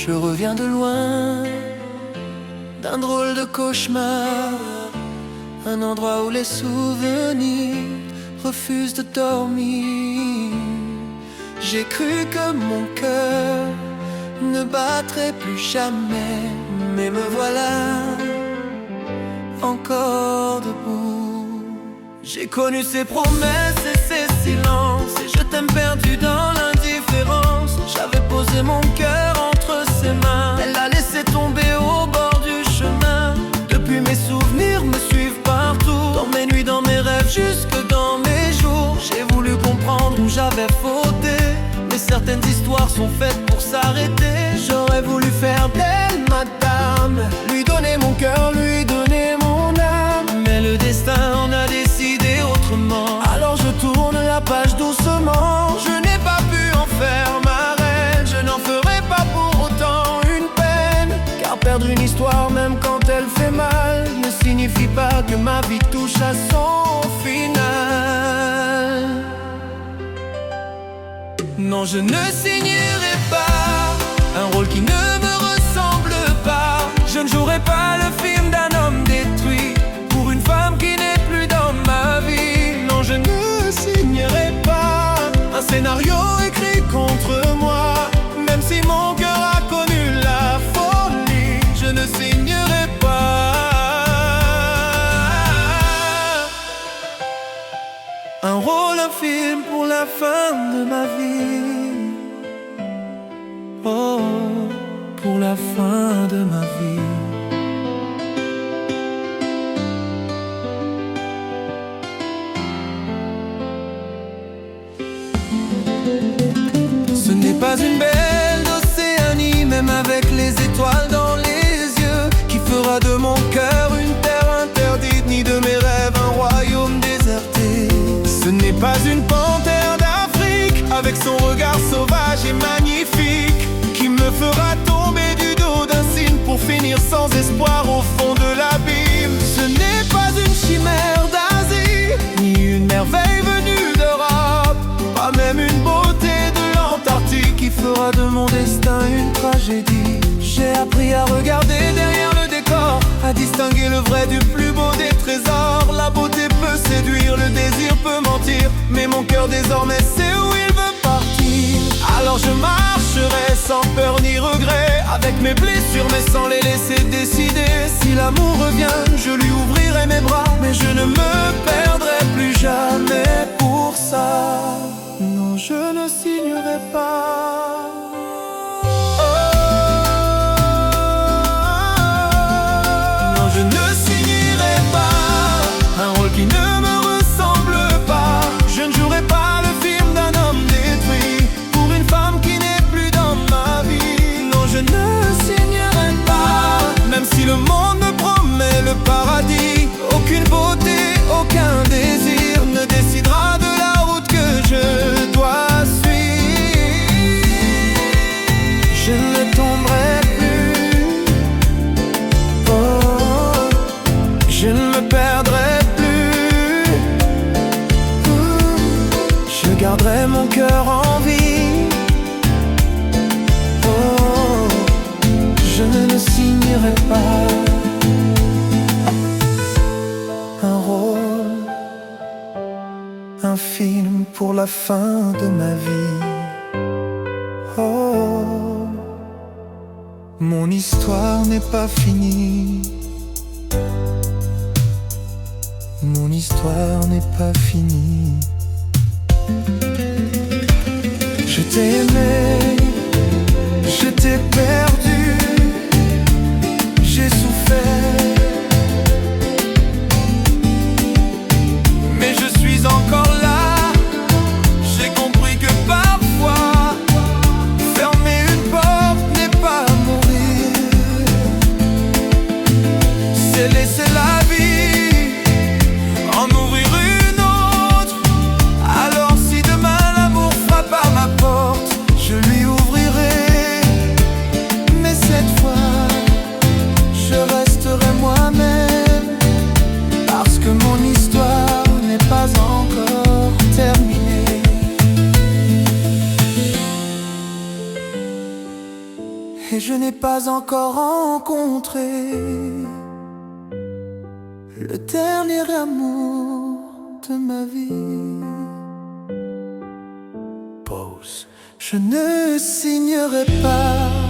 Je reviens de loin, d'un drôle de cauchemar, un endroit où les souvenirs refusent de dormir. J'ai cru que mon cœur ne battrait plus jamais, mais me voilà encore debout. J'ai connu ses promesses et ses silences, et je t'aime perdu dans l'indifférence. J'avais posé mon cœur entre ses mains, elle l'a laissé tomber au bord du chemin. Depuis mes souvenirs me suivent partout, dans mes nuits, dans mes rêves, jusque dans mes jours. J'ai voulu comprendre où j'avais fauté, mais certaines histoires sont faites pour s'arrêter. J'aurais voulu faire d'elle ma dame, lui donner mon cœur, lui donner mon âme, mais le destin en a décidé autrement. Alors je tourne la page doucement. Je n'ai pas pu en faire ma reine, je n'en ferai pas pour autant une peine, car perdre une histoire même quand elle fait mal ne signifie pas que ma vie touche à son final. Non, je ne signerai pas un rôle qui ne me ressemble pas. Je ne jouerai pas le film d'un homme détruit pour une femme qui n'est plus dans ma vie. Non, je ne signerai pas un scénario écrit contre moi, même si mon cœur a connu la folie. Je ne signerai pas un rôle, un film pour la fin de ma vie. Oh, pour la fin de ma vie. Ce n'est pas une belle d'Océanie, même avec les étoiles dans les yeux, qui fera de mon cœur une terre interdite, ni de mes rêves un royaume déserté. Ce n'est pas une panthère d'Afrique, avec son regard sauvage et magnifique, qui me fera tomber du dos d'un cygne pour finir sans espoir au fond de l'abîme. Ce n'est pas une chimère d'Asie, ni une merveille venue d'Europe, pas même une beauté de l'Antarctique qui fera de mon destin une tragédie. J'ai appris à regarder derrière le décor, à distinguer le vrai du plus beau des trésors. La beauté peut séduire, le désir peut mentir, mais mon cœur désormais sait où il veut partir. Alors je marcherai sans peur ni regret, avec mes blessures mais sans les laisser décider. Si l'amour revient, je lui ouvrirai mes bras, mais je ne me perdrai plus jamais pour ça. Non, je ne signerai pas. Non, je ne signerai pas un rôle qui ne me ressemble pas. Je ne jouerai pas le film d'un homme détruit pour une femme qui n'est plus dans ma vie. Non, je ne signerai pas, même si le monde me promet le paradis. Aucune beauté, aucun désir ne décidera de la route que je dois suivre. Je ne tomberai plus, oh, je ne me perdrai plus. Je garderai mon cœur en vie. Oh, je ne signerai pas un rôle, un film pour la fin de ma vie. Oh, mon histoire n'est pas finie. Mon histoire n'est pas finie. Je t'ai aimé, je t'ai perdu, j'ai souffert, mais je suis encore là. J'ai compris que parfois fermer une porte n'est pas mourir, c'est laisser la vie en ouvrir une autre. Alors si demain l'amour frappe à ma porte, je lui ouvrirai. Mais n'ai pas encore rencontré le dernier amour de ma vie. Pause. Je ne signerai pas